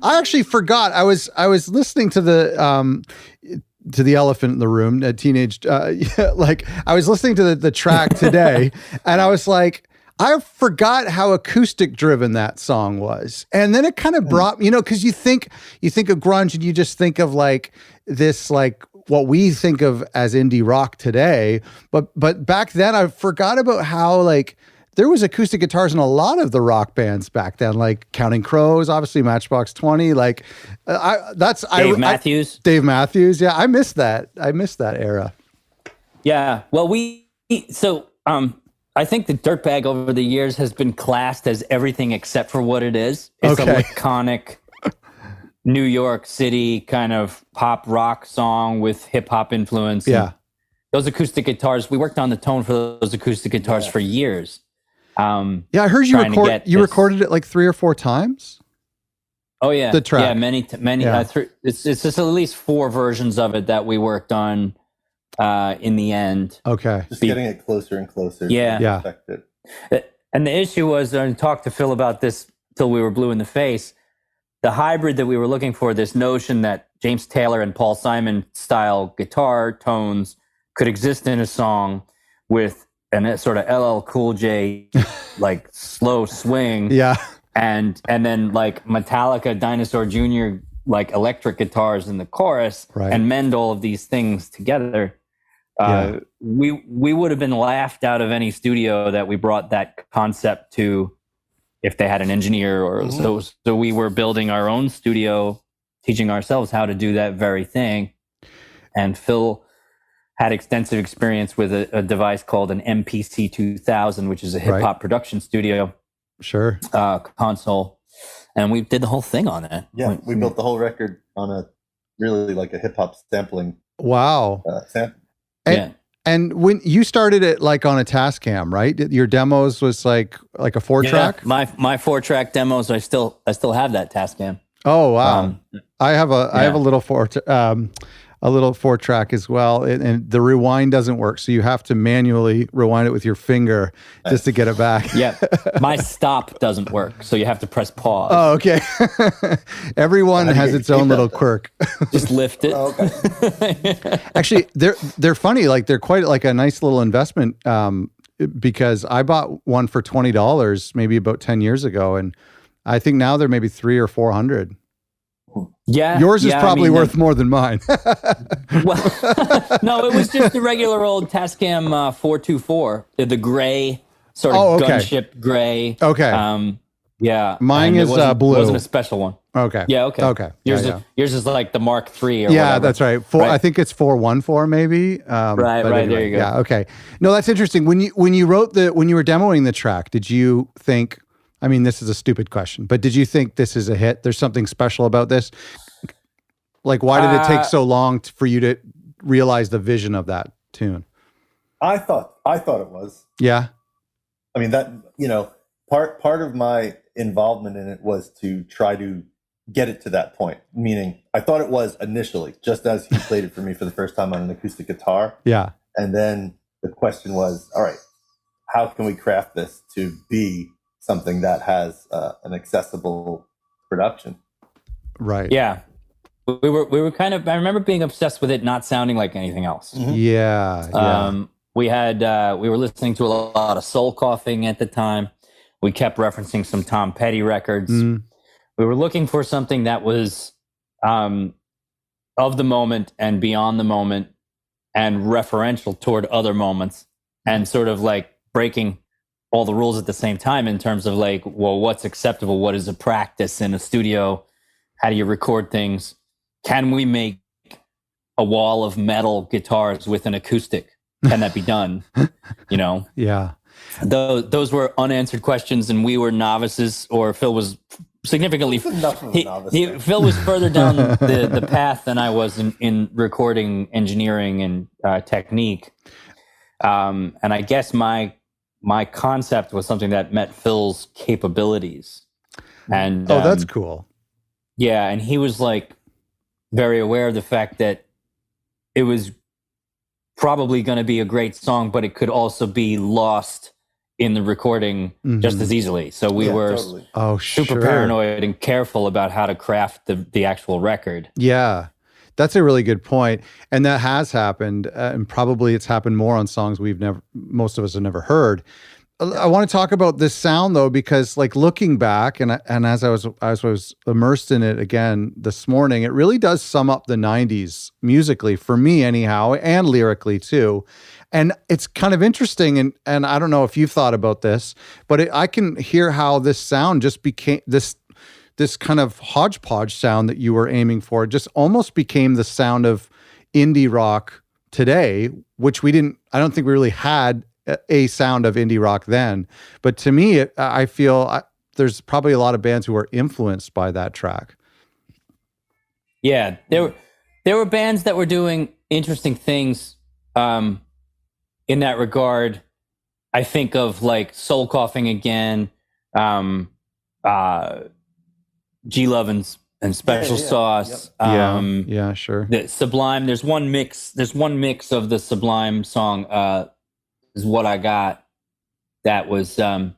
I actually forgot. I was listening to the elephant in the room, a teenage, like I was listening to the track today, and I was like, I forgot how acoustic driven that song was. And then it kind of brought, because you think of grunge and you just think of like this, like what we think of as indie rock today. But back then I forgot about how like there was acoustic guitars in a lot of the rock bands back then, like Counting Crows, obviously Matchbox 20, like Dave Matthews. Dave Matthews. Yeah. I miss that era. Yeah. Well, I think the Dirtbag over the years has been classed as everything except for what it is. It's a laconic New York City kind of pop rock song with hip hop influence. Yeah. Those acoustic guitars, we worked on the tone for those acoustic guitars for years. I heard you recorded it like 3 or 4 times. Oh yeah. The track. Yeah, many. Yeah. It's just at least 4 versions of it that we worked on in the end. Okay. Just getting it closer and closer. Yeah. Yeah. And the issue was, I talked to Phil about this till we were blue in the face. The hybrid that we were looking for, this notion that James Taylor and Paul Simon style guitar tones could exist in a song with a sort of LL Cool J like slow swing. Yeah. And then like Metallica Dinosaur Jr. like electric guitars in the chorus, right, and mend all of these things together. We would have been laughed out of any studio that we brought that concept to if they had an engineer or so we were building our own studio, teaching ourselves how to do that very thing. And Phil had extensive experience with a device called an MPC 2000, which is a hip hop production studio. Sure. Console. And we did the whole thing on it. Yeah, we built the whole record on a really like a hip hop sampling. Wow. Sample. And when you started it like on a Tascam, right? Your demos was like a 4-track? Yeah, my 4-track demos, I still have that Tascam. Oh wow. I have a little 4-track as well, and the rewind doesn't work, so you have to manually rewind it with your finger just to get it back. Yeah, my stop doesn't work, so you have to press pause. Oh, okay. Everyone has its own little quirk. Just lift it. Oh, okay. Actually, they're funny. Like they're quite like a nice little investment, because I bought one for $20 maybe about 10 years ago, and I think now they're maybe $300 or $400. Yeah, yours is probably worth more than mine. Well, no, it was just the regular old Tascam 424, the gray sort of gunship gray. Okay. Yeah, mine is blue. It wasn't a special one. Okay. Yeah. Okay. Okay. Yours is like the Mark III. Or yeah, whatever. that's right. I think it's 414 maybe. Right. Anyway, there you go. Yeah. Okay. No, that's interesting. When you were demoing the track, did you think? I mean, this is a stupid question, but did you think this is a hit? There's something special about this? Like, why did it take so long for you to realize the vision of that tune? I thought it was. Yeah. I mean, that, part of my involvement in it was to try to get it to that point. Meaning, I thought it was initially, just as he played it for me for the first time on an acoustic guitar. Yeah. And then the question was, all right, how can we craft this to be something that has an accessible production? Right. Yeah. We were kind of, I remember being obsessed with it not sounding like anything else. Mm-hmm. Yeah. We were listening to a lot of soul coughing at the time. We kept referencing some Tom Petty records. Mm. We were looking for something that was of the moment and beyond the moment and referential toward other moments and sort of like breaking all the rules at the same time in terms of like, well, what's acceptable? What is a practice in a studio? How do you record things? Can we make a wall of metal guitars with an acoustic? Can that be done? Yeah. Those were unanswered questions, and we were novices, or Phil was significantly. Phil was further down the path than I was in recording engineering and technique. And I guess my concept was something that met Phil's capabilities. And that's cool. Yeah, and he was like very aware of the fact that it was probably going to be a great song, but it could also be lost in the recording just as easily. So we were super paranoid and careful about how to craft the actual record. Yeah, that's a really good point. And that has happened. And probably it's happened more on songs most of us have never heard. I want to talk about this sound though, because like looking back and as I was immersed in it again this morning, it really does sum up the 90s musically for me anyhow, and lyrically too. And it's kind of interesting. And I don't know if you've thought about this, but I can hear how this sound just became this kind of hodgepodge sound that you were aiming for. It just almost became the sound of indie rock today, which I don't think we really had a sound of indie rock then. But to me, I feel there's probably a lot of bands who are influenced by that track. Yeah, there were bands that were doing interesting things in that regard. I think of like Soul Coughing again, G-Love and Special Sauce. Yeah, sure. The Sublime. There's one mix of the Sublime song. Is What I Got, that was that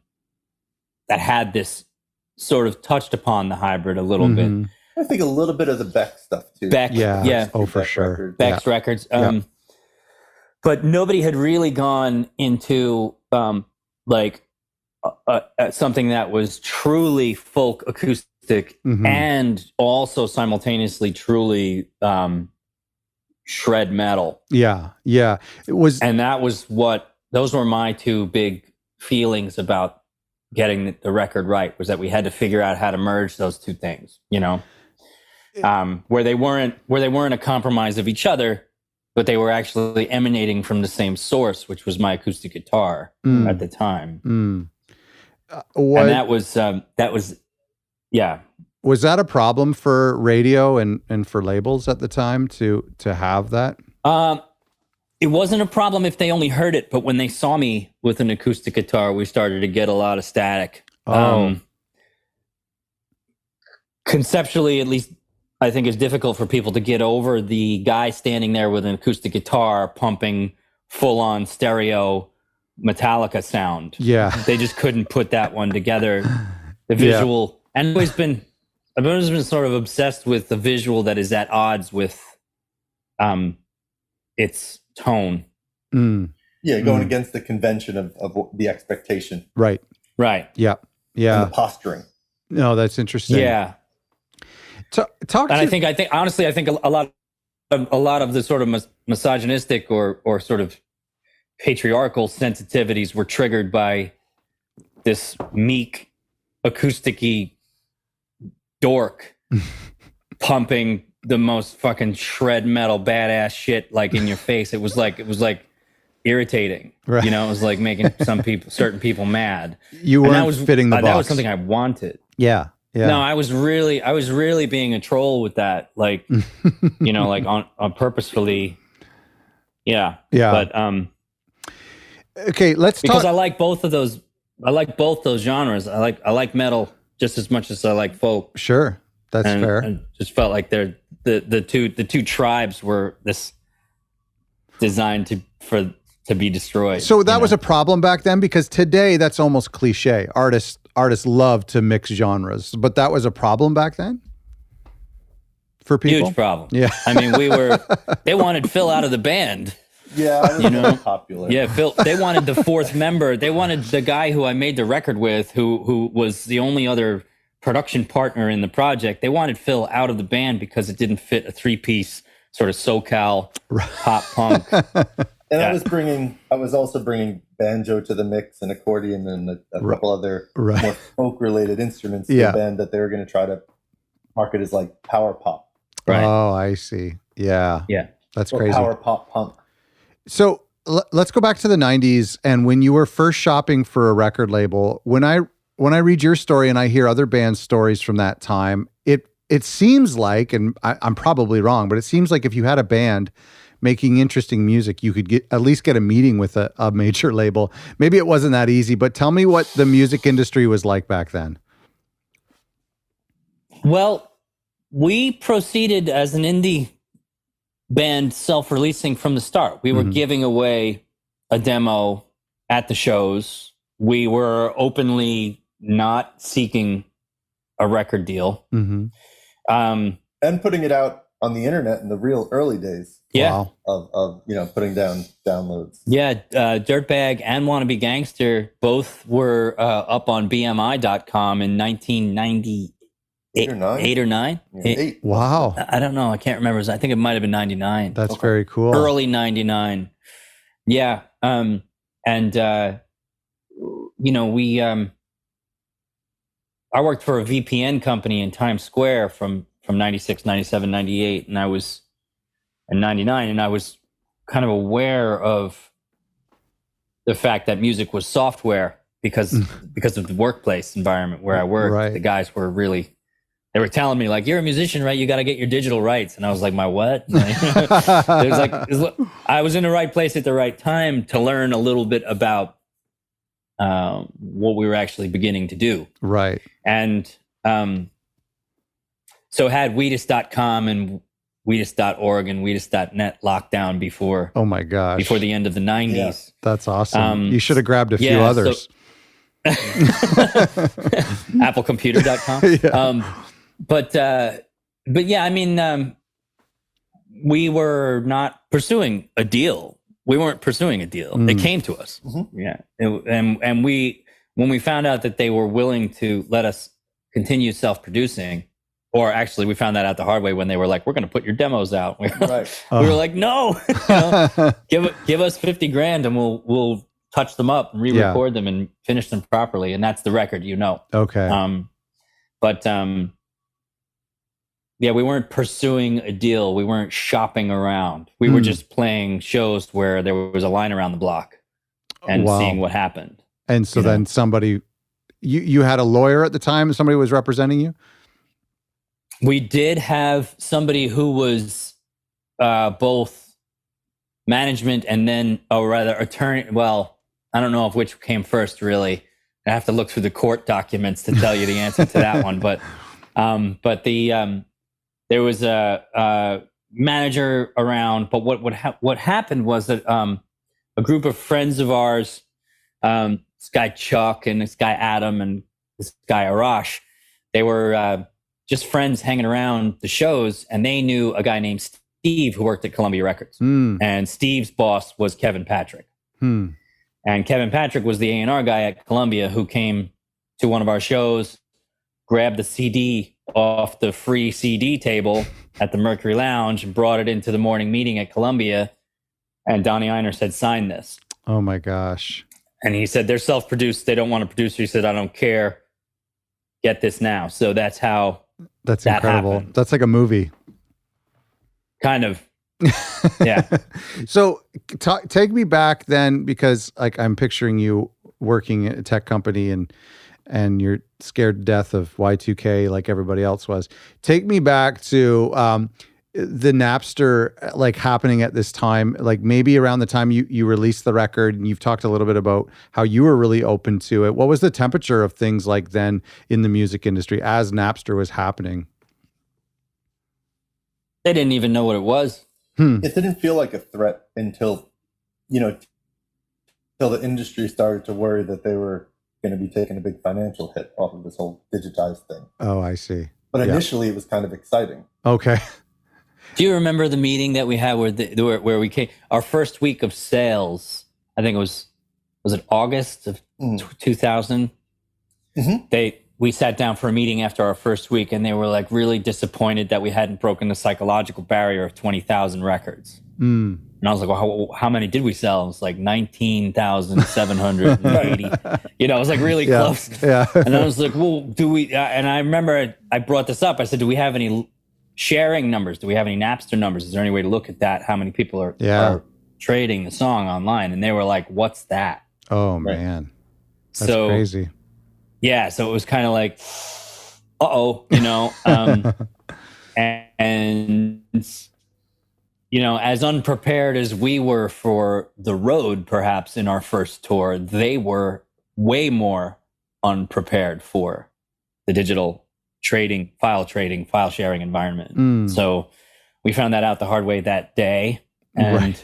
had this sort of touched upon the hybrid a little bit. I think a little bit of the Beck stuff too. Yeah. Oh, for sure. Beck's records. But nobody had really gone into like something that was truly folk acoustic and also simultaneously truly shred metal. Yeah. It was, and those were my two big feelings about getting the record right, was that we had to figure out how to merge those two things, where they weren't a compromise of each other, but they were actually emanating from the same source, which was my acoustic guitar at the time. And that was, yeah. Was that a problem for radio and for labels at the time to have that? It wasn't a problem if they only heard it, but when they saw me with an acoustic guitar, we started to get a lot of static. Conceptually, at least, I think it's difficult for people to get over the guy standing there with an acoustic guitar pumping full-on stereo Metallica sound. Yeah. They just couldn't put that one together. The visual, and I've always been sort of obsessed with the visual that is at odds with its tone. Yeah, going against the convention of the expectation. Right. Yeah. And the posturing. No, that's interesting. Yeah. I think honestly, I think a lot of the sort of misogynistic or sort of patriarchal sensitivities were triggered by this meek, acousticy dork pumping the most fucking shred metal badass shit like in your face. It was like irritating. Right. It was like making certain people mad. You weren't fitting the box. That was something I wanted. Yeah. No, I was really being a troll with that, like, like on purposefully. Yeah. But okay, let's because talk. I like both of those. I like both those genres. I like metal just as much as I like folk. Sure, that's fair. I just felt like they're the two tribes were this designed to be destroyed. So that was a problem back then, because today that's almost cliche. Artists love to mix genres, but that was a problem back then for people. Huge problem. Yeah. I mean, they wanted Phil out of the band. Yeah, popular. Yeah, Phil. They wanted the fourth member. They wanted the guy who I made the record with, who was the only other production partner in the project. They wanted Phil out of the band because it didn't fit a three-piece sort of SoCal pop punk. And I was also bringing banjo to the mix and accordion and a couple other more folk-related instruments to the band that they were going to try to market as like power pop. Right. Oh, I see. Yeah. That's crazy. Power pop punk. So let's go back to the 90s. And when you were first shopping for a record label, when I read your story and I hear other bands' stories from that time, it seems like, and I'm probably wrong, but it seems like if you had a band making interesting music, you could at least get a meeting with a major label. Maybe it wasn't that easy, but tell me what the music industry was like back then. Well, we proceeded as an indie band self-releasing from the start. We were giving away a demo at the shows we were openly not seeking a record deal. Mm-hmm. And putting it out on the internet in the real early days. Yeah. Wow. Of putting down downloads. Yeah, Dirtbag and Wannabe Gangster both were up on BMI.com in 1998. 8 or 9? Yeah, 8. Wow. I don't know. I can't remember. I think it might have been 99. That's very cool. Early 99. Yeah. We I worked for a VPN company in Times Square from 96, 97, 98, and I was in 99, and I was kind of aware of the fact that music was software because of the workplace environment where I worked. Right. The guys were really, they were telling me, like, you're a musician, right? You got to get your digital rights. And I was like, my what? I was in the right place at the right time to learn a little bit about what we were actually beginning to do. Right. And so had Wheatus.com and Wheatus.org and Wheatus.net locked down before, oh my gosh, before the end of the 90s. Yeah. That's awesome. You should have grabbed a few others. Applecomputer.com. Yeah. But yeah, I mean, we were not pursuing a deal. We weren't pursuing a deal. They came to us. Mm-hmm. Yeah. And when we found out that they were willing to let us continue self-producing, or actually we found that out the hard way when they were like, we're going to put your demos out. We were like, no, give us 50 grand and we'll touch them up and re-record them and finish them properly. And that's the record, Okay. Yeah, we weren't pursuing a deal. We weren't shopping around. We were just playing shows where there was a line around the block and seeing what happened. And so then somebody, you had a lawyer at the time, somebody was representing you? We did have somebody who was both management and then, or rather attorney. Well, I don't know if which came first, really. I have to look through the court documents to tell you the answer to that one. But there was a manager around. But what happened was that a group of friends of ours, this guy Chuck and this guy Adam and this guy Arash, they were just friends hanging around the shows, and they knew a guy named Steve who worked at Columbia Records. And Steve's boss was Kevin Patrick. And Kevin Patrick was the A&R guy at Columbia who came to one of our shows, grabbed the CD off the free CD table at the Mercury Lounge and brought it into the morning meeting at Columbia. And Donnie Einer said, sign this. Oh my gosh. And he said, they're self-produced. They don't want a producer. He said, I don't care. Get this now. So that's how that's incredible. Happened. That's like a movie. Kind of. Yeah. So take me back then, because like I'm picturing you working at a tech company and you're scared to death of Y2K like everybody else was. Take me back to the Napster like happening at this time, like maybe around the time you released the record, and you've talked a little bit about how you were really open to it. What was the temperature of things like then in the music industry as Napster was happening? They didn't even know what it was. It didn't feel like a threat until the industry started to worry that they were going to be taking a big financial hit off of this whole digitized thing. Oh, I see. But initially it was kind of exciting. Okay. Do you remember the meeting that we had where we came, our first week of sales? I think it was it August of 2000? Mm-hmm. We sat down for a meeting after our first week, and they were like really disappointed that we hadn't broken the psychological barrier of 20,000 records. And I was like, well, how many did we sell? It was like 19,780. It was like really close. Yeah. And I was like, well, do we? And I remember I brought this up. I said, do we have any sharing numbers? Do we have any Napster numbers? Is there any way to look at that? How many people are trading the song online? And they were like, what's that? Oh, man. That's crazy. Yeah. So it was kind of like, and as unprepared as we were for the road, perhaps in our first tour, they were way more unprepared for the digital file sharing environment. So we found that out the hard way that day. And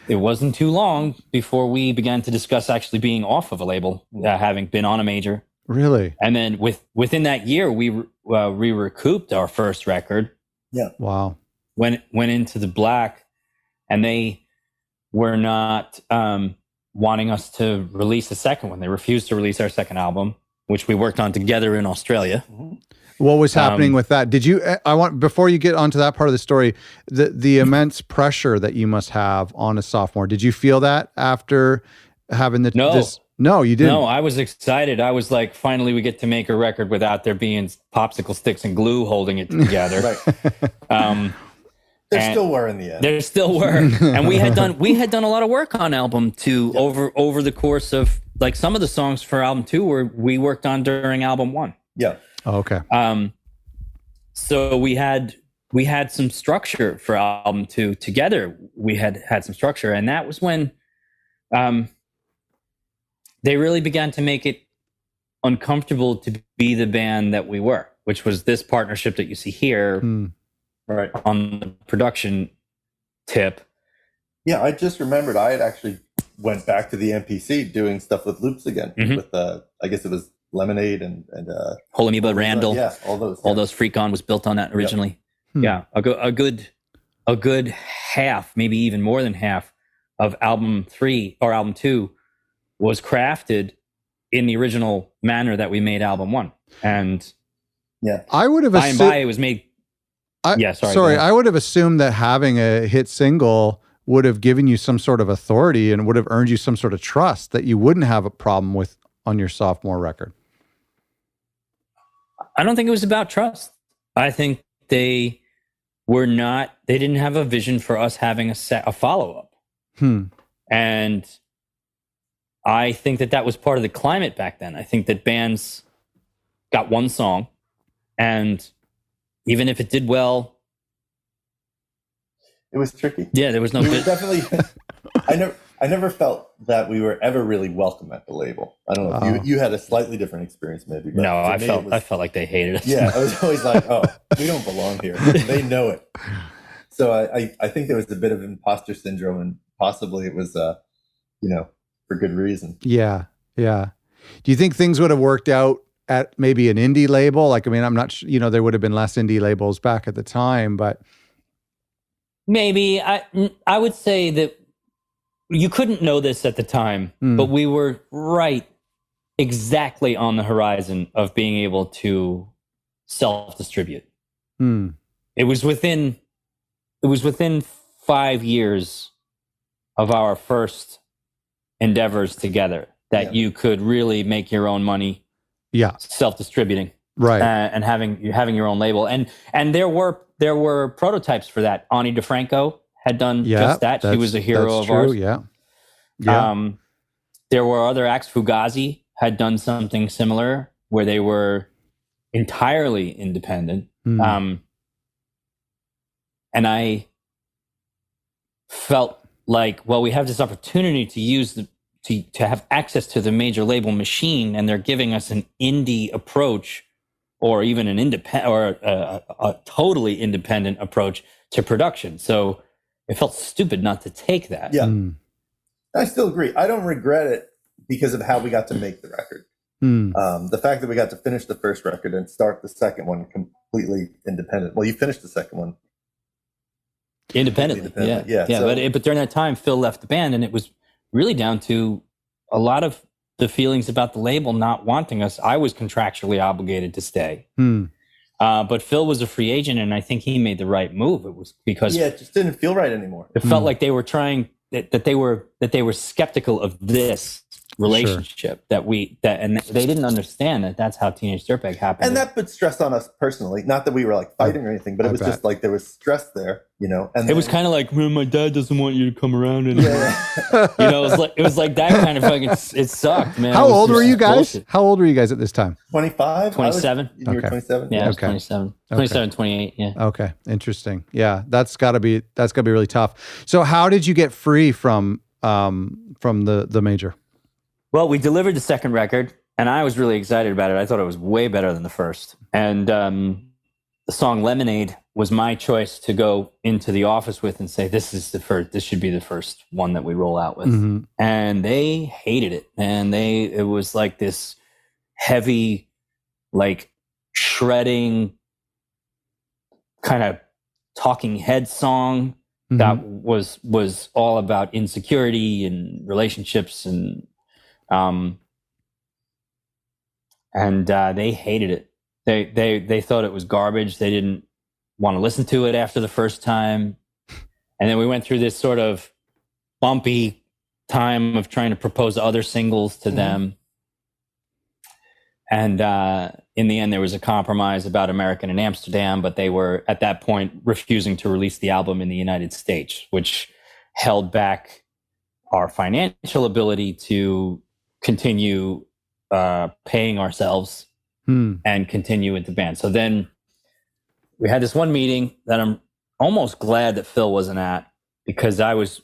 it wasn't too long before we began to discuss actually being off of a label, having been on a major. Really? And then within that year, we recouped our first record. Yeah. Wow. Went into the black, and they were not wanting us to release the second one. They refused to release our second album, which we worked on together in Australia. Mm-hmm. What was happening with that? Did you? Before you get onto that part of the story, the immense pressure that you must have on a sophomore. Did you feel that after having this? No, you didn't. No, I was excited. I was like, finally, we get to make a record without there being popsicle sticks and glue holding it together. Right. There still were in the end. There still were, and we had done a lot of work on album 2 over the course of, like, some of the songs for album 2 we worked on during album 1. Yeah. Oh, okay. So we had some structure for album 2 together. We had some structure, and that was when they really began to make it uncomfortable to be the band that we were, which was this partnership that you see here, right on the production tip. Yeah, I just remembered I had actually went back to the MPC doing stuff with loops again, with I guess it was Lemonade and Whole Amoeba, Randall. Yeah, all those Freak On was built on that originally. Yeah, a good half, maybe even more than half of album 3 or album 2 was crafted in the original manner that we made album 1. And I would have by and by it was made. I would have assumed that having a hit single would have given you some sort of authority and would have earned you some sort of trust that you wouldn't have a problem with on your sophomore record. I don't think it was about trust. I think they didn't have a vision for us having a follow-up. And I think that was part of the climate back then. I think that bands got one song, and even if it did well, it was tricky. Yeah, there was no definitely. I never felt that we were ever really welcome at the label. I don't know if you had a slightly different experience, maybe. But no, I felt like they hated us. Yeah, I was always like, oh, we don't belong here. They know it. So I think there was a bit of imposter syndrome, and possibly it was, for good reason. Yeah, yeah. Do you think things would have worked out at maybe an indie label? Like, I mean, I'm not sure, there would have been less indie labels back at the time, but maybe. I would say that you couldn't know this at the time, but we were right exactly on the horizon of being able to self-distribute. It was within 5 years of our first endeavors together that you could really make your own money. Yeah, self-distributing, right, and having your own label, and there were prototypes for that. Ani DeFranco had done just that. She was a hero of ours. Yeah. There were other acts. Fugazi had done something similar where they were entirely independent. And I felt like, well, we have this opportunity to use to have access to the major label machine, and they're giving us an indie approach, or even an independent, or a totally independent approach to production. So it felt stupid not to take that. Yeah, I still agree. I don't regret it because of how we got to make the record. The fact that we got to finish the first record and start the second one completely independent. Well, you finished the second one independently. Yeah. But during that time, Phil left the band, and it was really down to a lot of the feelings about the label not wanting us. I was contractually obligated to stay. But Phil was a free agent, and I think he made the right move. It was because it just didn't feel right anymore. It felt like they were trying that they were skeptical of this relationship, and they didn't understand that that's how Teenage Dirtbag happened. And that put stress on us personally. Not that we were like fighting or anything, but it was just like there was stress there, And it was kind of like, man, my dad doesn't want you to come around anymore. It was like that kind of fucking. It sucked, man. How old were you guys? Bullshit. How old were you guys at this time? 25, 27. You were 27. Yeah, I was 27, 27, 28. Yeah. Okay, interesting. Yeah, that's got to be really tough. So, how did you get free from the major? Well, we delivered the second record, and I was really excited about it. I thought it was way better than the first. And the song Lemonade was my choice to go into the office with and say, this should be the first one that we roll out with. Mm-hmm. And they hated it. And it was like this heavy, like shredding kind of talking head song that was all about insecurity and relationships and they hated it. They thought it was garbage. They didn't want to listen to it after the first time. And then we went through this sort of bumpy time of trying to propose other singles to them. And in the end, there was a compromise about American in Amsterdam, but they were at that point refusing to release the album in the United States, which held back our financial ability to continue paying ourselves and continue with the band. So then we had this one meeting that I'm almost glad that Phil wasn't at, because I was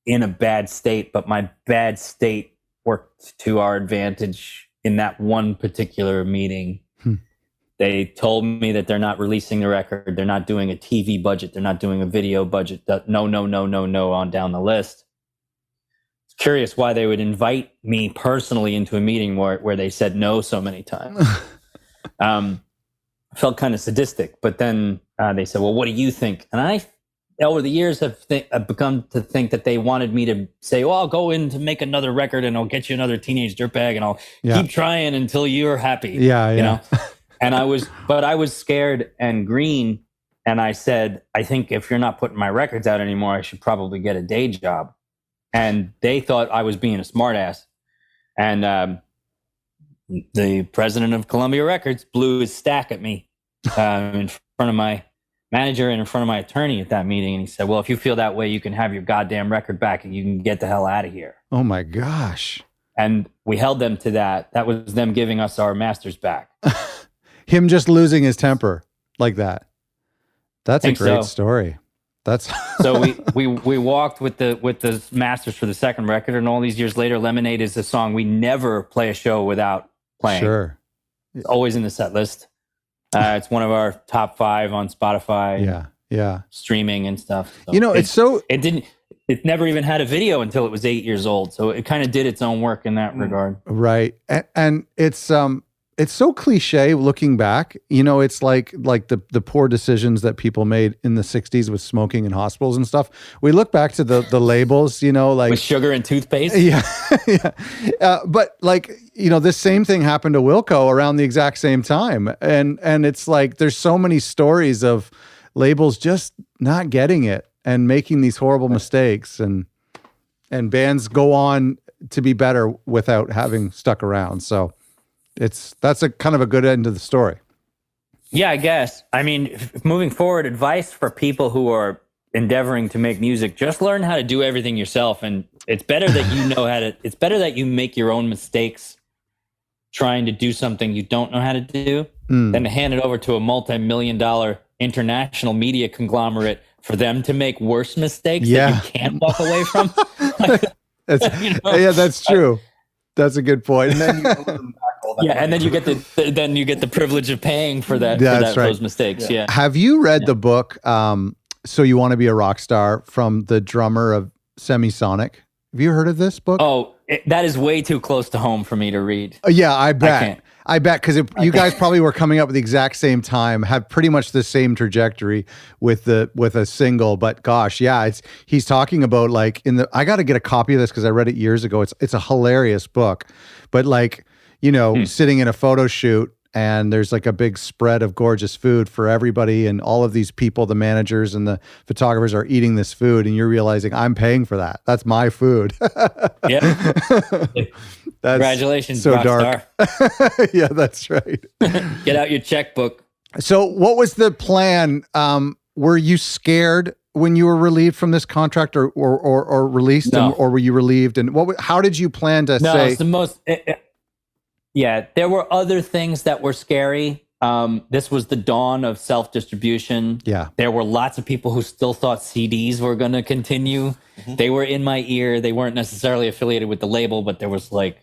in a bad state, but my bad state worked to our advantage in that one particular meeting. They told me that they're not releasing the record. They're not doing a TV budget. They're not doing a video budget. No, on down the list. It's curious why they would invite me personally into a meeting where they said no so many times. Felt kind of sadistic, but then they said, well, what do you think? And I, over the years, have begun to think that they wanted me to say, well, I'll go in to make another record and I'll get you another Teenage Dirtbag and I'll keep trying until you're happy. You know? And I was scared and green. And I said, I think if you're not putting my records out anymore, I should probably get a day job. And they thought I was being a smartass. And the president of Columbia Records blew his stack at me in front of my manager and in front of my attorney at that meeting. And he said, well, if you feel that way, you can have your goddamn record back and you can get the hell out of here. Oh my gosh. And we held them to that. That was them giving us our masters back. Him just losing his temper like that. That's a great story. That's so we walked with the masters for the second record, and all these years later, Lemonade is a song we never play a show without playing. Sure. It's always in the set list. It's one of our top 5 on Spotify. Yeah. Streaming and stuff. So it never even had a video until it was 8 years old. So it kind of did its own work in that regard. Right. And it's so cliche looking back. You know, it's like the poor decisions that people made in the 60s with smoking in hospitals and stuff. We look back to the labels, you know, like with sugar and toothpaste. Yeah. But like, you know, this same thing happened to Wilco around the exact same time. And it's like, there's so many stories of labels just not getting it and making these horrible mistakes, and bands go on to be better without having stuck around. So that's a kind of a good end to the story. Yeah, I guess. I mean, moving forward, advice for people who are endeavoring to make music: just learn how to do everything yourself. And it's better that you know how to. It's better that you make your own mistakes trying to do something you don't know how to do than to hand it over to a multi-million-dollar international media conglomerate for them to make worse mistakes that you can't walk away from. Yeah, that's true. That's a good point. And then you owe them back all that and then you get the privilege of paying for that. Those mistakes. Yeah. Have you read the book? So You Want to Be a Rock Star, from the drummer of Semisonic? Have you heard of this book? Oh, that is way too close to home for me to read. Yeah, I bet. I bet, because you guys probably were coming up at the exact same time, had pretty much the same trajectory with a single. But gosh, yeah, he's talking about like I got to get a copy of this because I read it years ago. It's a hilarious book, but like, you know, sitting in a photo shoot and there's like a big spread of gorgeous food for everybody, and all of these people, the managers and the photographers, are eating this food, and you're realizing I'm paying for that. That's my food. Yeah. That's Congratulations, so rock dark. Star. Yeah, that's right. Get out your checkbook. So what was the plan? Were you scared when you were relieved from this contract or released? No. Or were you relieved? And how did you plan to say? No, it's the most... Yeah, there were other things that were scary. This was the dawn of self-distribution. Yeah. There were lots of people who still thought CDs were going to continue. Mm-hmm. They were in my ear. They weren't necessarily affiliated with the label, but there was like,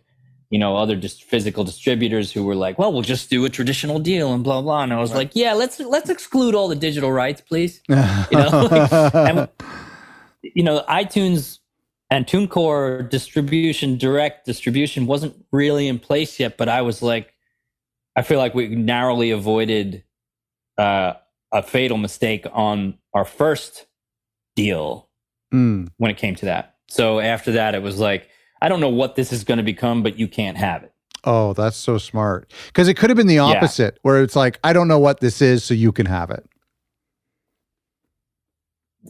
other just physical distributors who were like, well, we'll just do a traditional deal and blah blah. And I was like, yeah, let's exclude all the digital rights, please. And iTunes and TuneCore direct distribution wasn't really in place yet, but I was like, I feel like we narrowly avoided a fatal mistake on our first deal when it came to that. So after that, it was like, I don't know what this is going to become, but you can't have it. Oh, that's so smart. Because it could have been the opposite, where it's like, I don't know what this is, so you can have it.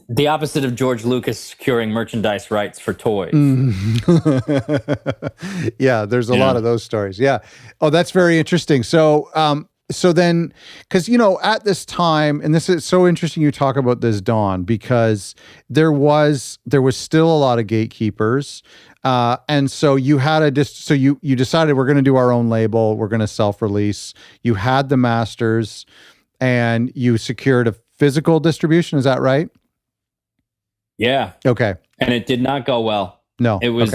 The opposite of George Lucas securing merchandise rights for toys. Yeah, there's a lot of those stories. Yeah. Oh, that's very interesting. So, so then, because, at this time, and this is so interesting you talk about this, Don, because there was still a lot of gatekeepers. And so you had you decided we're going to do our own label. We're going to self-release. You had the masters and you secured a physical distribution. Is that right? Yeah. Okay. And it did not go well. No. It was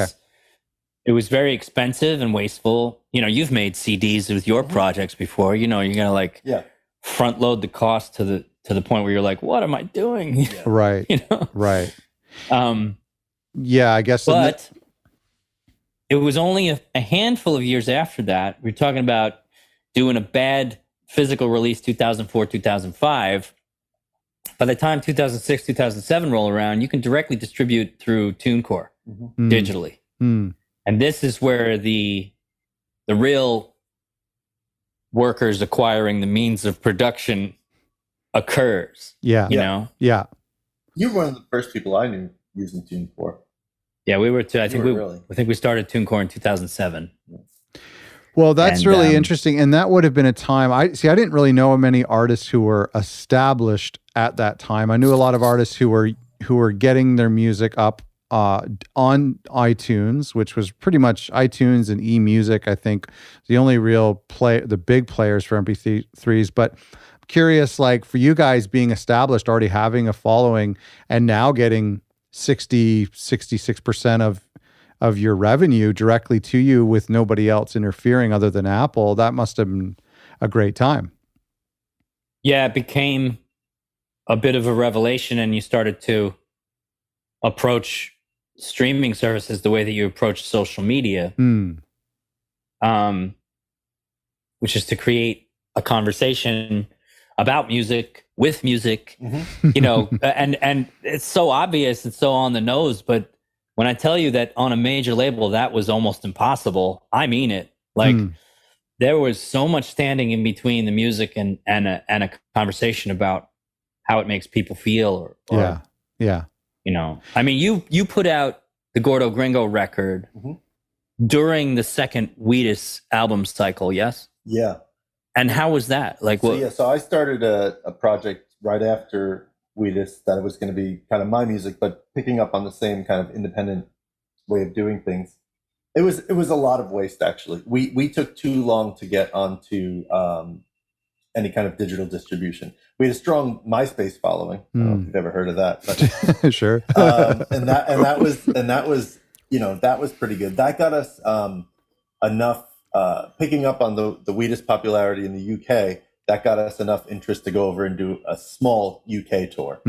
very expensive and wasteful. You've made CDs with your projects before. You're gonna front load the cost to the point where you're like, what am I doing? Right. Right. Yeah, I guess. But it was only a handful of years after that. We're talking about doing a bad physical release 2004, 2005. By the time 2006, 2007 roll around, you can directly distribute through TuneCore digitally. And this is where the real workers acquiring the means of production occurs. Yeah. Yeah. You were one of the first people I knew using TuneCore. Yeah, we were too. I think we started TuneCore in 2007. Well, that's really interesting. And that would have been a time I didn't really know many artists who were established at that time. I knew a lot of artists who were getting their music up on iTunes, which was pretty much iTunes and eMusic, I think, the only real the big players for MP3s. But I'm curious, like for you guys being established, already having a following, and now getting 66% of your revenue directly to you with nobody else interfering other than Apple, that must have been a great time. Yeah, it became a bit of a revelation, and you started to approach streaming services the way that you approach social media, which is to create a conversation about music with music, and it's so obvious, it's so on the nose, but when I tell you that on a major label, that was almost impossible, I mean it. Like there was so much standing in between the music and a conversation about how it makes people feel. I mean, you put out the Gordo Gringo record during the second Wheatus album cycle, yes? Yeah. And how was that? Like, so I started a project right after Wheatus that it was going to be kind of my music, but picking up on the same kind of independent way of doing things. It was a lot of waste, actually. We took too long to get onto any kind of digital distribution. We had a strong MySpace following. I don't know if you've ever heard of that, but sure. and that was that was pretty good. That got us enough picking up on the Wheatus popularity in the UK. That got us enough interest to go over and do a small UK tour.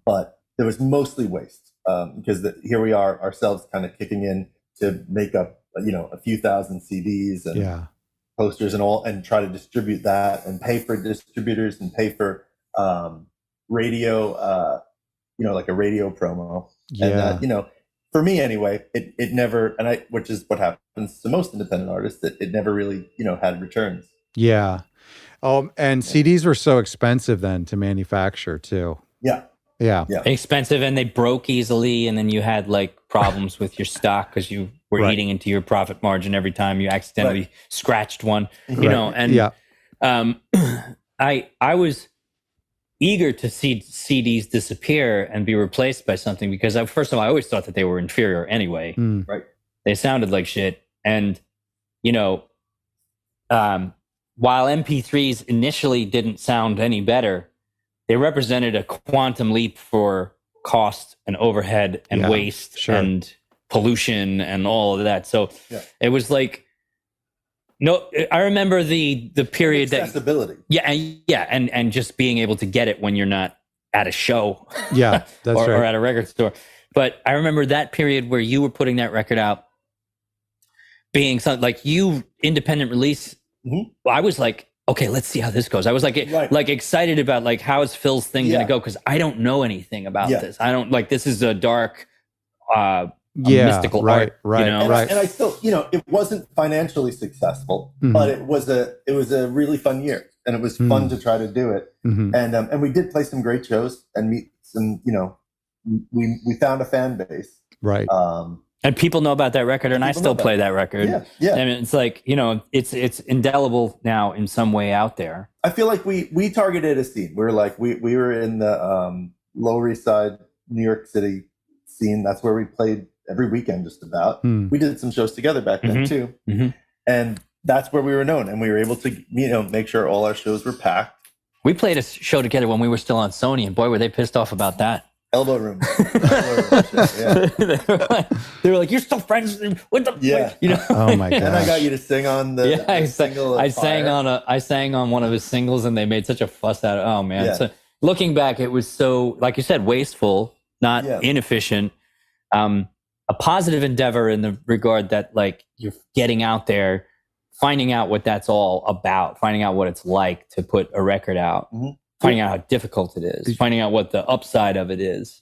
But there was mostly waste because here we are ourselves kind of kicking in to make up, a few thousand CDs and posters and all, and try to distribute that and pay for distributors and pay for radio, like a radio promo. Yeah. And, for me anyway, it never, which is what happens to most independent artists, that it never really, had returns. Yeah. And CDs were so expensive then to manufacture too. Yeah. Expensive, and they broke easily, and then you had like problems with your stock because you were eating into your profit margin every time you accidentally scratched one. I was eager to see CDs disappear and be replaced by something because first of all, I always thought that they were inferior anyway. Right. They sounded like shit, and while MP3s initially didn't sound any better, they represented a quantum leap for cost and overhead and waste and pollution and all of that. So it was like, no, I remember the period accessibility. And just being able to get it when you're not at a show, that's right, or at a record store. But I remember that period where you were putting that record out, being something like you independent release. I was like, okay, let's see how this goes. I was like, like excited about like, how is Phil's thing going to go? Cause I don't know anything about this. I don't like, this is a dark, mystical art. Right. And I still, it wasn't financially successful, but it was a really fun year, and it was fun to try to do it. And we did play some great shows and meet some, we found a fan base. Right. And people know about that record, and I still play that record. Yeah. I mean, it's like, it's indelible now in some way out there. I feel like we targeted a scene. We were like, we were in the Lower East Side, New York City scene. That's where we played every weekend, just about. We did some shows together back then too. And that's where we were known, and we were able to, make sure all our shows were packed. We played a show together when we were still on Sony, and boy, were they pissed off about that. Elbow room. They were like, "You're still friends with the Oh my god! And I got you to sing on the single. I sang on one of his singles, and they made such a fuss out of it. Oh man! Yeah. So looking back, it was so, like you said, wasteful, not inefficient. A positive endeavor in the regard that like you're getting out there, finding out what that's all about, finding out what it's like to put a record out. Finding out how difficult it is, finding out what the upside of it is.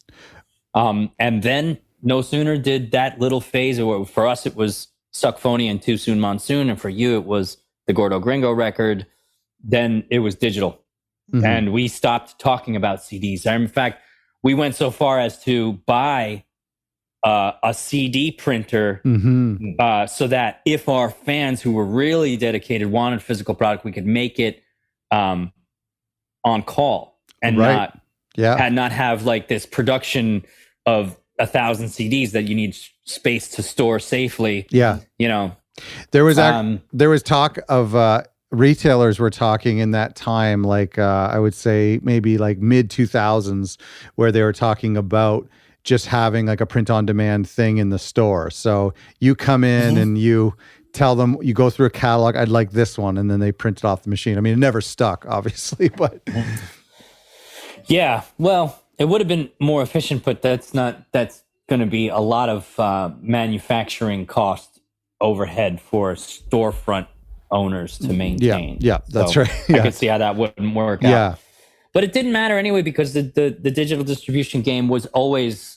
And then no sooner did that little phase, or for us, it was Suck Phony and Too Soon Monsoon. And for you, it was the Gordo Gringo record. Then it was digital. And we stopped talking about CDs. In fact, we went so far as to buy a CD printer so that if our fans who were really dedicated wanted physical product, we could make it on call and not have like this production of 1,000 CDs that you need space to store safely. There was talk of retailers were talking in that time, like I would say maybe like mid 2000s, where they were talking about just having like a print on demand thing in the store. So you come in and you tell them, you go through a catalog, I'd like this one, and then they print it off the machine. I mean, it never stuck, obviously, but yeah, well, it would have been more efficient, but that's going to be a lot of manufacturing cost overhead for storefront owners to maintain. Yeah, that's right. I could see how that wouldn't work out. But it didn't matter anyway, because the digital distribution game was always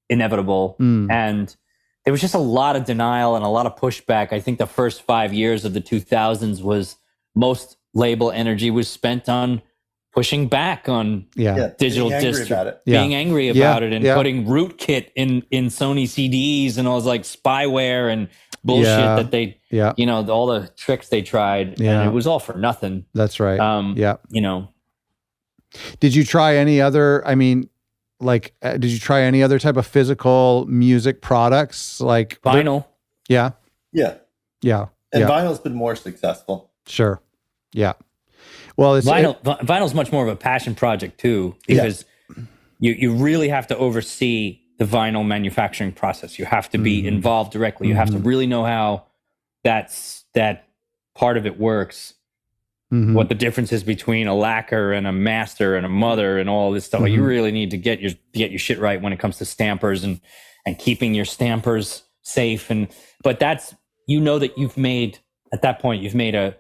inevitable, and there was just a lot of denial and a lot of pushback. I think the first 5 years of the 2000s was most label energy was spent on pushing back on digital distribution, being angry about it, and putting rootkit in Sony CDs and all this like spyware and bullshit that they, all the tricks they tried, and it was all for nothing. That's right. Did you try any other? I mean, did you try any other type of physical music products like vinyl? Yeah. And vinyl's been more successful. Sure. Yeah. Well, vinyl's much more of a passion project too, because you really have to oversee the vinyl manufacturing process. You have to be involved directly. You have to really know how that part of it works. What the difference is between a lacquer and a master and a mother and all this stuff. You really need to get your shit right when it comes to stampers and keeping your stampers safe. But that's, that you've made a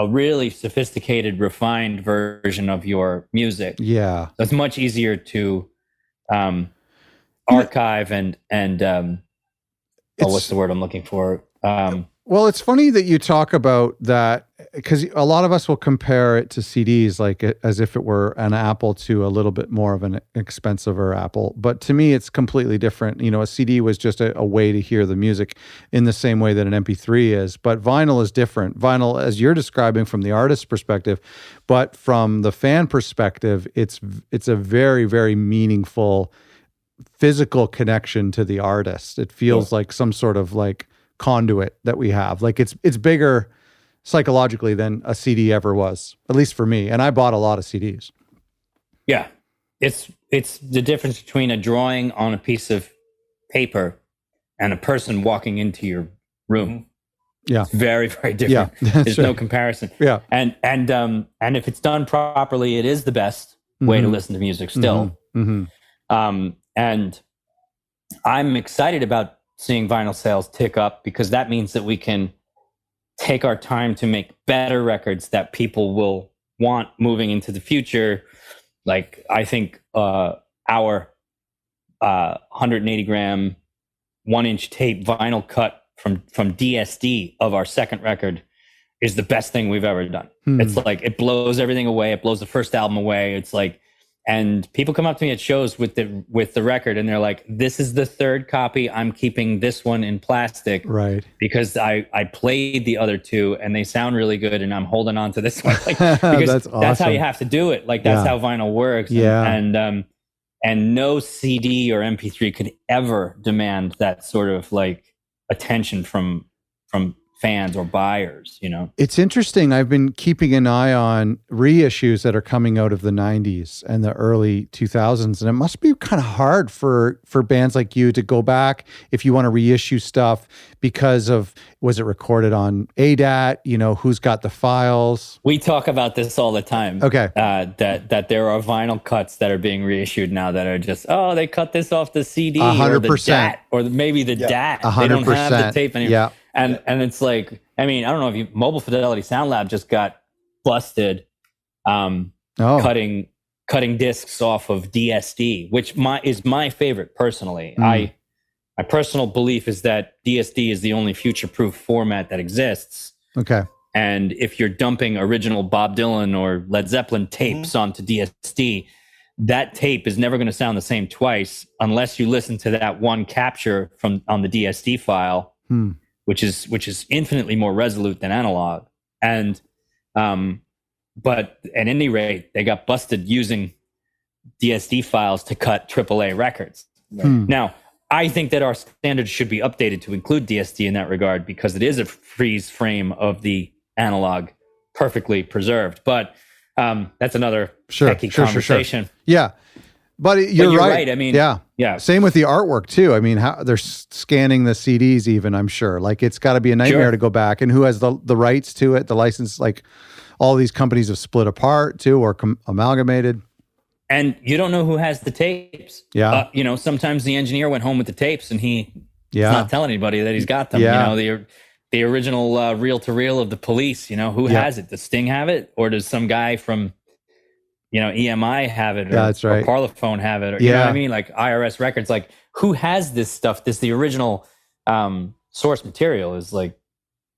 really sophisticated, refined version of your music. Yeah. It's much easier to archive and what's the word I'm looking for? Well, it's funny that you talk about that, because a lot of us will compare it to CDs, like as if it were an Apple to a little bit more of an expensiver Apple. But to me, it's completely different. A CD was just a way to hear the music in the same way that an MP3 is. But vinyl is different. Vinyl, as you're describing from the artist's perspective, but from the fan perspective, it's a very, very meaningful physical connection to the artist. It feels like some sort of like conduit that we have. Like it's bigger psychologically than a CD ever was, at least for me. And I bought a lot of CDs. Yeah. It's the difference between a drawing on a piece of paper and a person walking into your room. Yeah. It's very, very different. Yeah, There's no comparison. Yeah. And if it's done properly, it is the best way to listen to music still. And I'm excited about seeing vinyl sales tick up, because that means that we can take our time to make better records that people will want moving into the future. Like, I think our 180 gram 1-inch tape vinyl cut from DSD of our second record is the best thing we've ever done. It's like, it blows everything away. It blows the first album away. It's like, and people come up to me at shows with the record, and they're like, this is the third copy. I'm keeping this one in plastic. Right. Because I played the other two and they sound really good, and I'm holding on to this one. Like, because that's awesome. That's how you have to do it. Like, that's how vinyl works. Yeah. And no CD or MP3 could ever demand that sort of like attention from fans or buyers, you know. It's interesting. I've been keeping an eye on reissues that are coming out of the 90s and the early 2000s, and it must be kind of hard for bands like you to go back if you want to reissue stuff because of, was it recorded on ADAT, you know, who's got the files? We talk about this all the time. Okay. That there are vinyl cuts that are being reissued now that are just, oh, they cut this off the CD 100%. or the DAT, or maybe the DAT. 100%. They don't have the tape anymore. Yeah. And it's like, I mean, I don't know if you, Mobile Fidelity Sound Lab just got busted cutting discs off of DSD, which is my favorite personally. My personal belief is that DSD is the only future-proof format that exists. Okay. And if you're dumping original Bob Dylan or Led Zeppelin tapes onto DSD, that tape is never going to sound the same twice unless you listen to that one capture on the DSD file. Which is infinitely more resolute than analog. And but at any rate, they got busted using DSD files to cut AAA records. Now, I think that our standards should be updated to include DSD in that regard, because it is a freeze frame of the analog, perfectly preserved. But that's another techie conversation. Yeah. But you're right. I mean, yeah. Same with the artwork too. I mean, how they're scanning the CDs even, I'm sure. Like, it's got to be a nightmare to go back. And who has the rights to it, the license? Like, all these companies have split apart too, or amalgamated. And you don't know who has the tapes. Yeah. You know, sometimes the engineer went home with the tapes and he's not telling anybody that he's got them. Yeah. You know, the original reel-to-reel of the Police, you know, who has it? Does Sting have it? Or does some guy from, you know, EMI have it, or, that's right, or Parlophone have it, or you know what I mean? Like IRS Records, like, who has this stuff? The original source material is like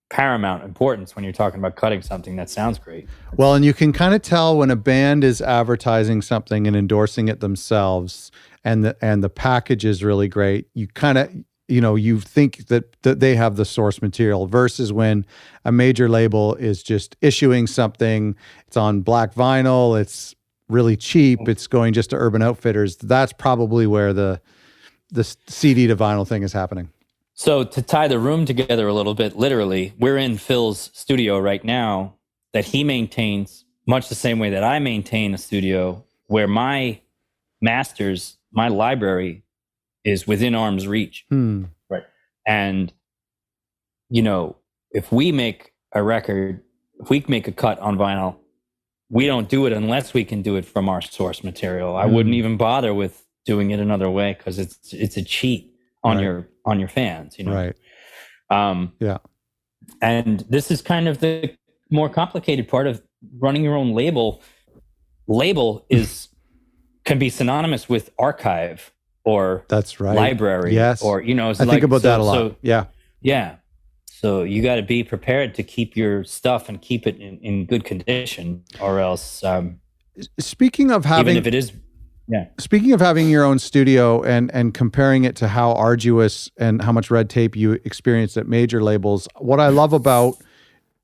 paramount importance when you're talking about cutting something that sounds great. Well, and you can kind of tell when a band is advertising something and endorsing it themselves, and the package is really great. You kind of, you know, you think that they have the source material, versus when a major label is just issuing something, it's on black vinyl, it's really cheap, it's going just to Urban Outfitters. That's probably where the CD to vinyl thing is happening. So to tie the room together a little bit, literally, we're in Phil's studio right now that he maintains, much the same way that I maintain a studio, where my masters, my library, is within arm's reach. Right. And, you know, if we make a record, if we make a cut on vinyl, we don't do it unless we can do it from our source material. I wouldn't even bother with doing it another way, because it's a cheat on your fans, you know. Right. Yeah. And this is kind of the more complicated part of running your own label. Label can be synonymous with archive or that's right, library. Yes. Or, you know, I think about that a lot. Yeah. So you got to be prepared to keep your stuff and keep it in good condition, or else. Speaking of having, even if it is, Speaking of having your own studio and comparing it to how arduous and how much red tape you experienced at major labels, what I love about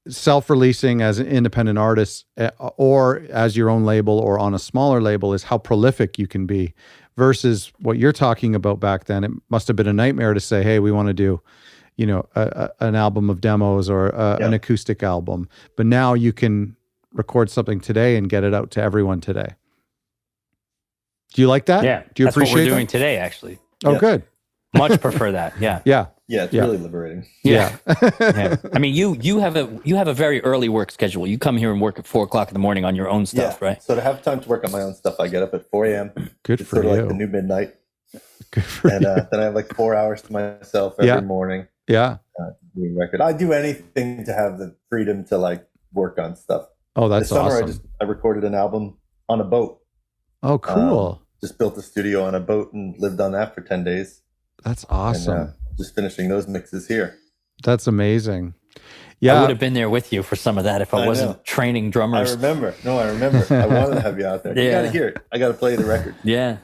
self-releasing as an independent artist, or as your own label or on a smaller label, is how prolific you can be, versus what you're talking about back then. It must have been a nightmare to say, hey, we want to do, you know, an album of demos or an acoustic album. But now you can record something today and get it out to everyone today. Do you like that? Yeah. Do you that's appreciate what we're doing that? today, actually. Oh, good. Much prefer that. Yeah. Yeah. Yeah, it's really liberating. Yeah. Yeah. I mean, you have a very early work schedule. You come here and work at 4:00 in the morning on your own stuff, right? So to have time to work on my own stuff, I get up at 4 a.m. Good It's for sort of you. like the new midnight. Good for And you. then I have like 4 hours to myself every morning. Yeah. Doing record. I do anything to have the freedom to like work on stuff. Oh, that's this summer awesome. I recorded an album on a boat. Oh, cool. Just built a studio on a boat and lived on that for 10 days. That's awesome. And, just finishing those mixes here. That's amazing. Yeah. I would have been there with you for some of that if I wasn't training drummers. I remember. I wanted to have you out there. You got to hear it. I got to play the record. Yeah.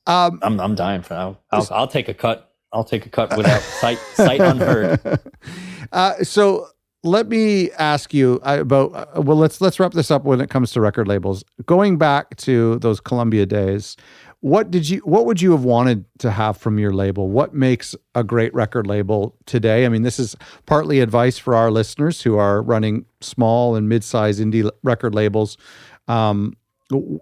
I'm dying for that. I'll take a cut. I'll take a cut without sight unheard. So let me ask you about. Well, let's wrap this up when it comes to record labels. Going back to those Columbia days, what would you have wanted to have from your label? What makes a great record label today? I mean, this is partly advice for our listeners who are running small and mid-sized indie record labels.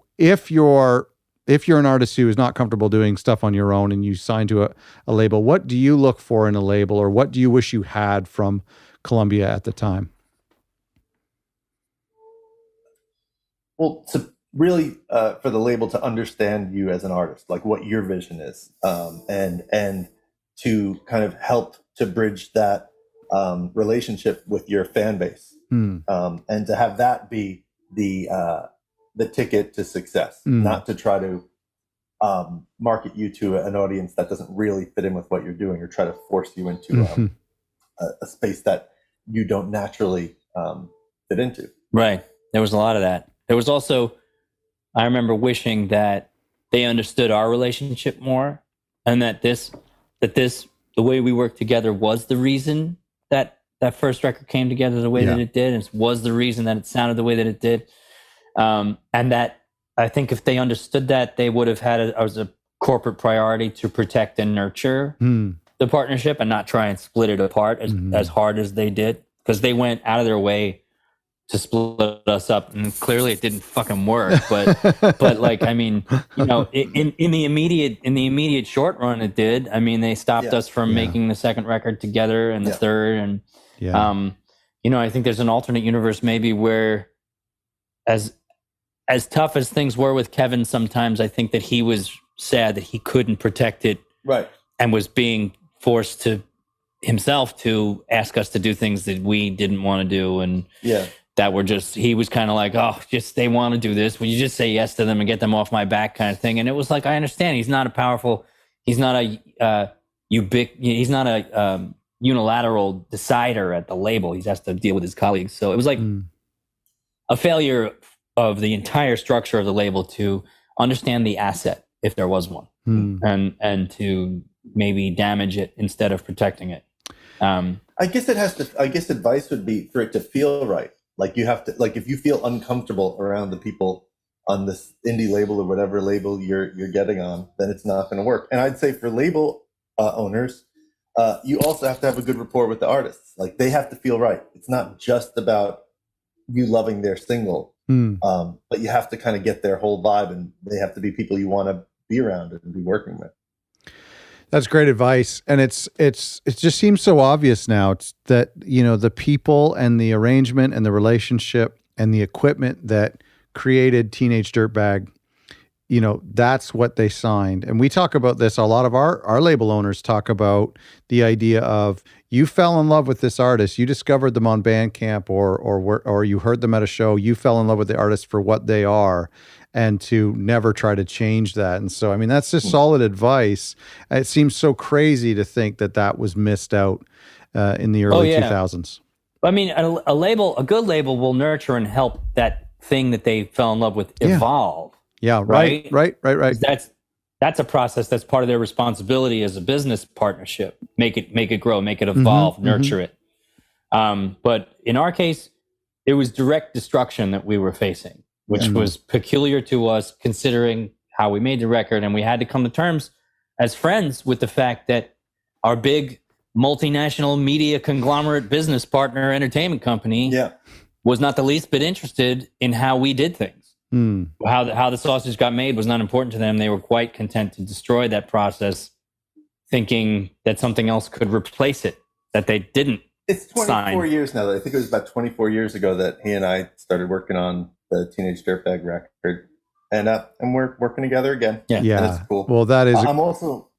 If you're an artist who is not comfortable doing stuff on your own and you sign to a label, what do you look for in a label, or what do you wish you had from Columbia at the time? Well, to really for the label to understand you as an artist, like what your vision is, and to kind of help to bridge that relationship with your fan base, and to have that be the ticket to success, not to try to market you to an audience that doesn't really fit in with what you're doing, or try to force you into a space that you don't naturally fit into. Right. There was a lot of that. There was also, I remember wishing that they understood our relationship more, and that the way we worked together was the reason that first record came together the way that it did, and was the reason that it sounded the way that it did. And that I think if they understood that, they would have had it as a corporate priority to protect and nurture the partnership and not try and split it apart as hard as they did, because they went out of their way to split us up, and clearly it didn't fucking work. But like, I mean, in the immediate short run, it did. I mean, they stopped us from making the second record together and the third, and I think there's an alternate universe maybe where, as tough as things were with Kevin, sometimes I think that he was sad that he couldn't protect it, right, and was being forced to himself to ask us to do things that we didn't want to do, and that were just, he was kind of like, oh, just they want to do this, will you just say yes to them and get them off my back, kind of thing. And it was like, I understand he's not a unilateral decider at the label. He has to deal with his colleagues. So it was like a failure of the entire structure of the label to understand the asset, if there was one, and to maybe damage it instead of protecting it. I guess advice would be for it to feel right. Like you have to, like, if you feel uncomfortable around the people on this indie label or whatever label you're getting on, then it's not going to work. And I'd say for label owners, you also have to have a good rapport with the artists. Like, they have to feel right. It's not just about you loving their single, but you have to kind of get their whole vibe, and they have to be people you want to be around and be working with. That's great advice. And it just seems so obvious now that, the people and the arrangement and the relationship and the equipment that created Teenage Dirtbag, that's what they signed. And we talk about this. A lot of our label owners talk about the idea of, you fell in love with this artist, you discovered them on Bandcamp or you heard them at a show, you fell in love with the artist for what they are, and to never try to change that. And so, I mean, that's just solid advice. It seems so crazy to think that was missed out in the early 2000s. I mean, a good label will nurture and help that thing that they fell in love with evolve. Yeah, right. That's a process. That's part of their responsibility as a business partnership. Make it grow, make it evolve, nurture it. But in our case, it was direct destruction that we were facing, which was peculiar to us considering how we made the record. And we had to come to terms as friends with the fact that our big multinational media conglomerate business partner entertainment company was not the least bit interested in how we did things. How the sausage got made was not important to them. They were quite content to destroy that process thinking that something else could replace it, that they didn't. It's 24 sign. years now. I think it was about 24 years ago that he and I started working on the Teenage Dirtbag record, and we're working together again. Yeah. And it's cool. Well, that is. I'm also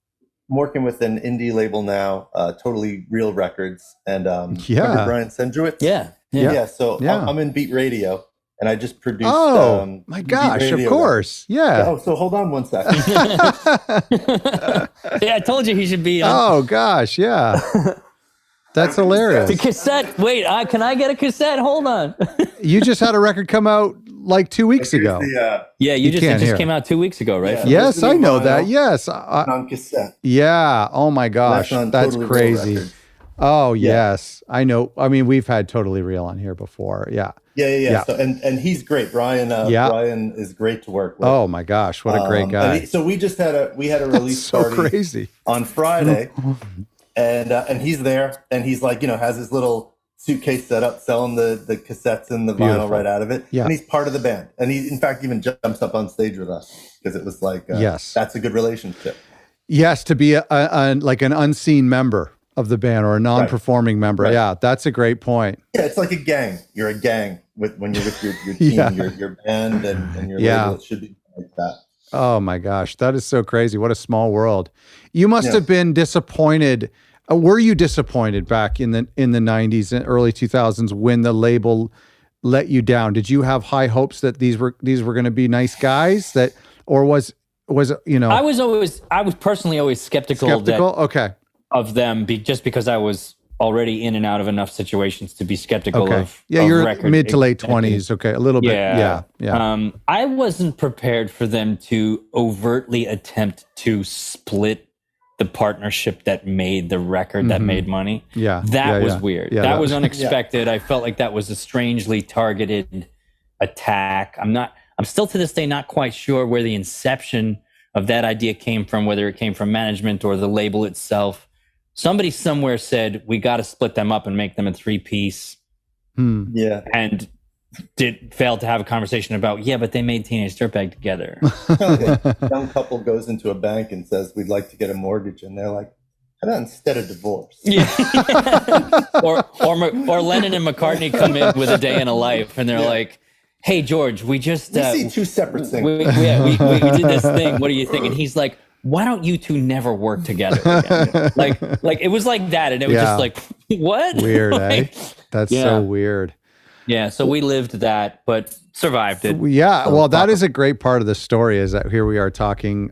working with an indie label now, Totally Real Records, and remember Brian Sendrowitz? Yeah. So I'm in Beat Radio, and I just produced. Oh my gosh! Of course, yeah. Oh, so hold on one second. Yeah, I told you he should be. Oh gosh, yeah. That's hilarious. The cassette. Wait, can I get a cassette? Hold on. You just had a record come out like 2 weeks ago. Yeah, it just came out 2 weeks ago, right? Yeah. Yes, I know that. Yes. On cassette. Yeah. Oh my gosh, that's Totally crazy. Oh yes, I know. I mean, we've had Totally Real on here before. Yeah. Yeah. So, and he's great. Brian. Brian is great to work with. Oh my gosh, what a great guy. So we just had a release so party crazy on Friday. And he's there, and he's like, has his little suitcase set up, selling the cassettes and the vinyl right out of it. Yeah. And he's part of the band. And he, in fact, even jumps up on stage with us because it was like, yes, that's a good relationship. Yes, to be like an unseen member of the band or a non-performing member. Right. Yeah, that's a great point. Yeah, it's like a gang. You're a gang when you're with your team, your band, and your label. It should be like that. Oh my gosh, that is so crazy. What a small world. You must have been disappointed. Were you disappointed back in the 90s and early 2000s when the label let you down? Did you have high hopes that these were going to be nice guys, or was I was personally always skeptical. Of them just because I was already in and out of enough situations to be skeptical of you're record mid to late 20s. Okay, a little bit. Yeah. I wasn't prepared for them to overtly attempt to split the partnership that made the record that made money. That was weird. That was unexpected. I felt like that was a strangely targeted attack. I'm still to this day not quite sure where the inception of that idea came from, whether it came from management or the label itself. Somebody somewhere said, we got to split them up and make them a 3-piece. Yeah. And failed to have a conversation about, but they made Teenage Dirtbag together. Young couple goes into a bank and says, we'd like to get a mortgage. And they're like, how about instead of divorce? Yeah. or Lennon and McCartney come in with A Day in a Life and they're like, hey, George, we just... we see two separate things. We did this thing. What do you think? And he's like, why don't you two never work together again? like it was like that. And it was just like, what? Weird, eh? That's so weird. Yeah, so we lived that, but survived it. Yeah, well, that is a great part of the story is that here we are talking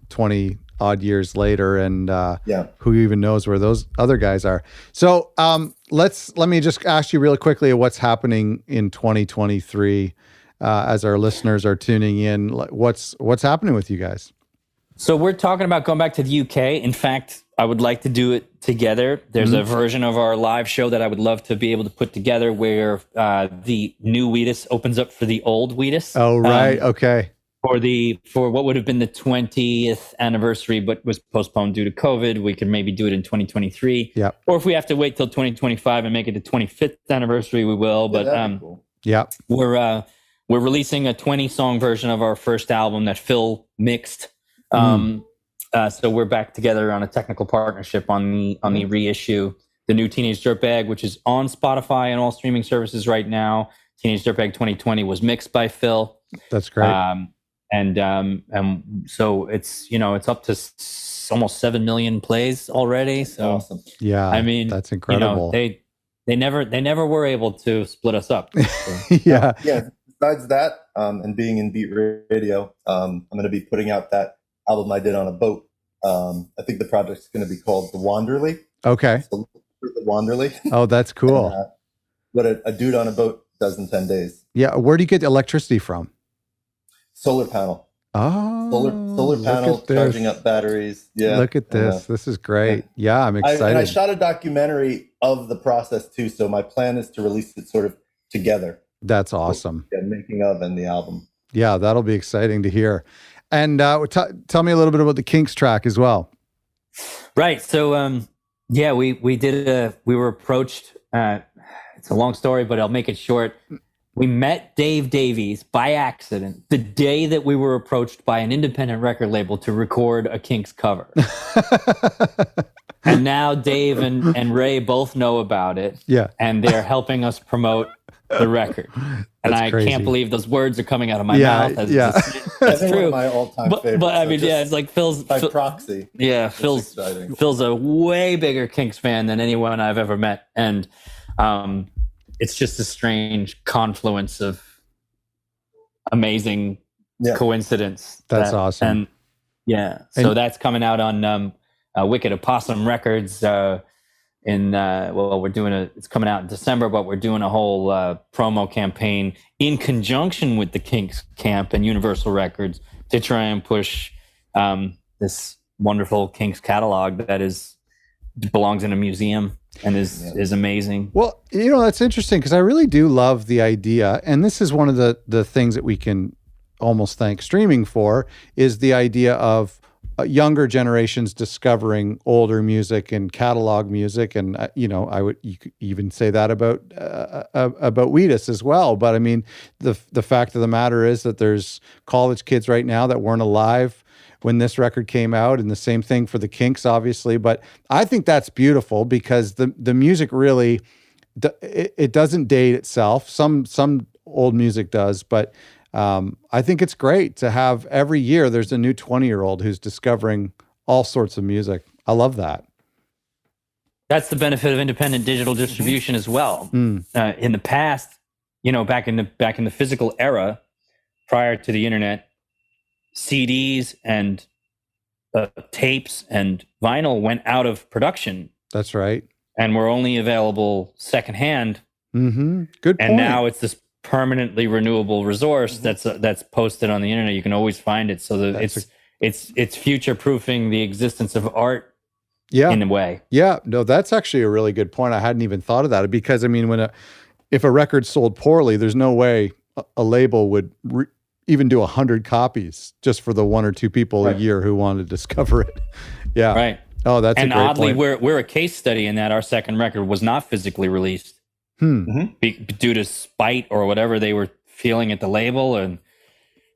20 odd years later, and who even knows where those other guys are. So let me just ask you real quickly what's happening in 2023 as our listeners are tuning in. What's happening with you guys? So we're talking about going back to the UK. In fact, I would like to do it together. There's a version of our live show that I would love to be able to put together where the new Wheatus opens up for the old Wheatus. Oh, right. Okay. For what would have been the 20th anniversary, but was postponed due to COVID. We could maybe do it in 2023. Yeah. Or if we have to wait till 2025 and make it the 25th anniversary, we will. But cool. we're releasing a 20-song version of our first album that Phil mixed. So we're back together on a technical partnership on the reissue. The new Teenage Dirtbag, which is on Spotify and all streaming services right now. Teenage Dirtbag 2020 was mixed by Phil. That's great. And so it's up to almost 7 million plays already. So awesome. Yeah, I mean, that's incredible. They never were able to split us up. So. Yeah. Besides that, and being in Beat Radio, I'm going to be putting out that album I did on a boat. I think the project's going to be called The Wanderly. Okay. So The Wanderly. Oh, that's cool. And, what a dude on a boat does in 10 days. Yeah. Where do you get the electricity from? Solar panel. Oh, solar panel charging up batteries. Yeah. Look at this. This is great. Yeah, I'm excited. I shot a documentary of the process too. So my plan is to release it sort of together. That's awesome. Making of and the album. Yeah, that'll be exciting to hear. And tell me a little bit about the Kinks track as well. Right. So, we were approached. It's a long story, but I'll make it short. We met Dave Davies by accident the day that we were approached by an independent record label to record a Kinks cover. And now Dave and Ray both know about it. Yeah. And they're helping us promote the record. And I crazy. can't believe those words are coming out of my mouth. That's true. one of my all-time favorites. But I mean, it's like Phil's by proxy. Yeah, Phil's a way bigger Kinks fan than anyone I've ever met, and it's just a strange confluence of amazing coincidence. That's awesome. And so that's coming out on Wicked Opossum Records. It's coming out in December, but we're doing a whole promo campaign in conjunction with the Kinks camp and Universal Records to try and push this wonderful Kinks catalog that belongs in a museum and is amazing. Well, that's interesting because I really do love the idea, and this is one of the things that we can almost thank streaming for, is the idea of younger generations discovering older music and catalog music, and you could even say that about Wheatus as well. But I mean, the fact of the matter is that there's college kids right now that weren't alive when this record came out, and the same thing for the Kinks, obviously. But I think that's beautiful because the music really it doesn't date itself. Some old music does, but I think it's great to have every year there's a new 20-year-old who's discovering all sorts of music. I love that. That's the benefit of independent digital distribution as well. In the past, back in the physical era, prior to the internet, CDs and tapes and vinyl went out of production. That's right. And were only available secondhand. Mm-hmm. Good point. And now it's this permanently renewable resource that's posted on the internet. You can always find it, so that it's future proofing the existence of art. In a way. Yeah, no, that's actually a really good point. I hadn't even thought of that, because I mean, if a record sold poorly, there's no way a label would even do 100 copies just for the one or two people a year who want to discover it. Yeah, right. Oh, that's and a great oddly, point. we're a case study in that our second record was not physically released. Due to spite or whatever they were feeling at the label,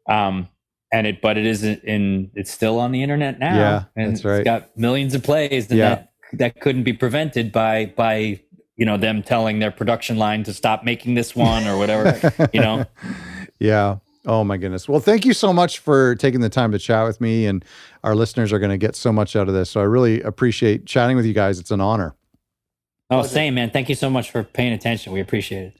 but it isn't it's still on the internet now. Yeah, and that's right. It's got millions of plays, and that couldn't be prevented by them telling their production line to stop making this one or whatever. Yeah. Oh my goodness. Well, thank you so much for taking the time to chat with me, and our listeners are going to get so much out of this. So I really appreciate chatting with you guys. It's an honor. Oh, same, man. Thank you so much for paying attention. We appreciate it.